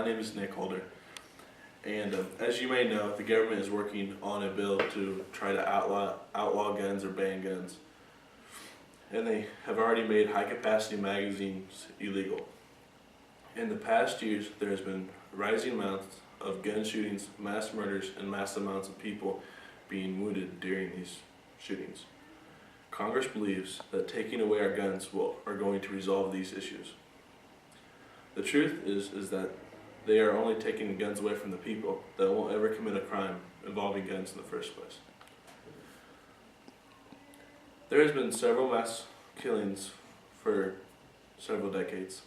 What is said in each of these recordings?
name is Nick Holder, and as you may know, the government is working on a bill to try to outlaw guns or ban guns, and they have already made high-capacity magazines illegal. In the past years, there has been rising amounts of gun shootings, mass murders, and mass amounts of people being wounded during these shootings. Congress believes that taking away our guns are going to resolve these issues. The truth is that they are only taking guns away from the people that won't ever commit a crime involving guns in the first place. There has been several mass killings for several decades.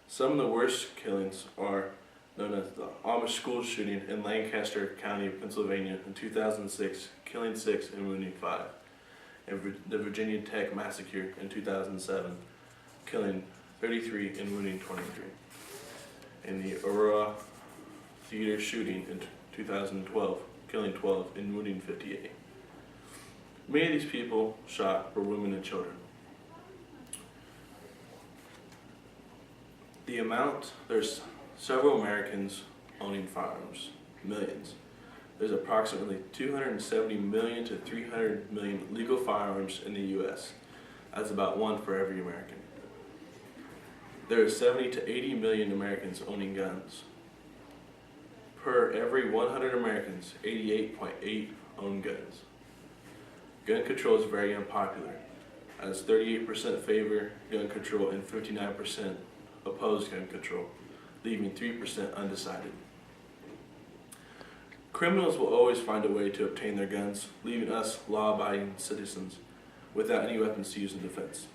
Some of the worst killings are known as the Amish school shooting in Lancaster County, Pennsylvania in 2006, killing 6 and wounding 5. And the Virginia Tech massacre in 2007, killing 33 and wounding 23. And the Aurora Theater shooting in 2012, killing 12 and wounding 58. Many of these people shot were women and children. There's several Americans owning firearms, millions. There's approximately 270 million to 300 million legal firearms in the U.S. That's about one for every American. There are 70 to 80 million Americans owning guns. Per every 100 Americans, 88.8 own guns. Gun control is very unpopular, as 38% favor gun control and 59% oppose gun control, leaving 3% undecided. Criminals will always find a way to obtain their guns, leaving us law-abiding citizens without any weapons to use in defense.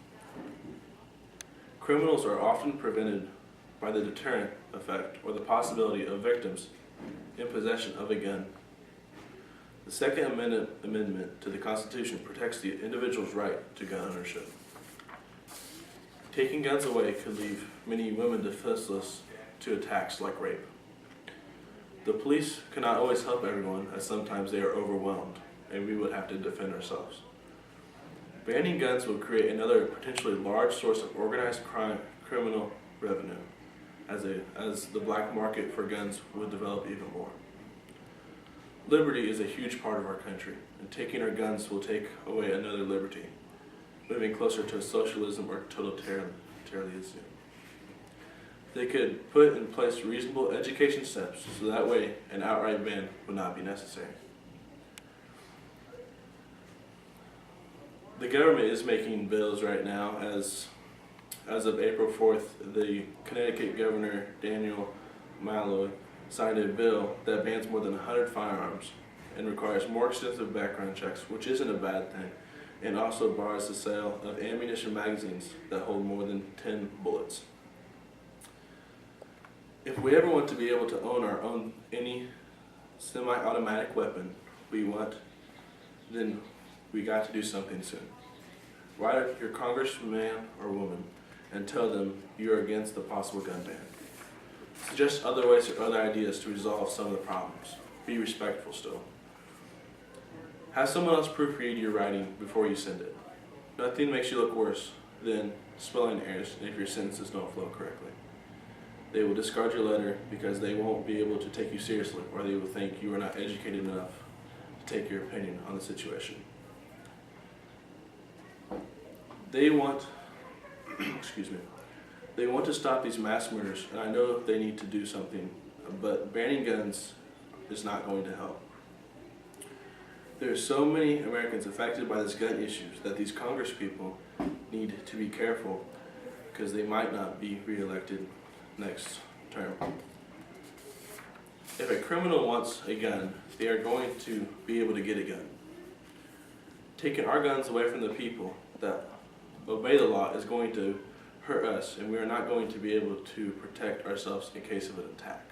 Criminals are often prevented by the deterrent effect or the possibility of victims in possession of a gun. The Second Amendment to the Constitution protects the individual's right to gun ownership. Taking guns away could leave many women defenseless to attacks like rape. The police cannot always help everyone, as sometimes they are overwhelmed, and we would have to defend ourselves. Banning guns would create another potentially large source of organized crime, criminal revenue, as the black market for guns would develop even more. Liberty is a huge part of our country, and taking our guns will take away another liberty, moving closer to socialism or totalitarianism. They could put in place reasonable education steps so that way an outright ban would not be necessary. The government is making bills right now. As of April 4th, the Connecticut Governor Daniel Malloy signed a bill that bans more than 100 firearms and requires more extensive background checks, which isn't a bad thing, and also bars the sale of ammunition magazines that hold more than 10 bullets. If we ever want to be able to own any semi-automatic weapon then we got to do something soon. Write your congressman or woman and tell them you are against the possible gun ban. Suggest other ways or other ideas to resolve some of the problems. Be respectful still. Have someone else proofread your writing before you send it. Nothing makes you look worse than spelling errors if your sentences don't flow correctly. They will discard your letter because they won't be able to take you seriously, or they will think you are not educated enough to take your opinion on the situation. They want to stop these mass murders, and I know they need to do something, but banning guns is not going to help. There are so many Americans affected by this gun issues that these Congress people need to be careful because they might not be reelected next term. If a criminal wants a gun, they are going to be able to get a gun. Taking our guns away from the people that obey the law is going to hurt us, and we are not going to be able to protect ourselves in case of an attack.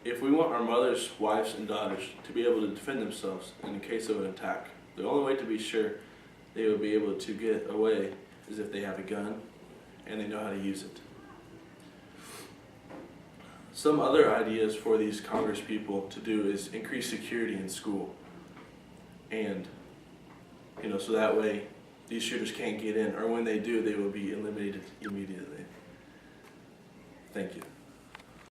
If we want our mothers, wives, and daughters to be able to defend themselves in case of an attack, the only way to be sure they will be able to get away is if they have a gun and they know how to use it. Some other ideas for these Congress people to do is increase security in school, and so that way these shooters can't get in, or when they do, they will be eliminated immediately. Thank you.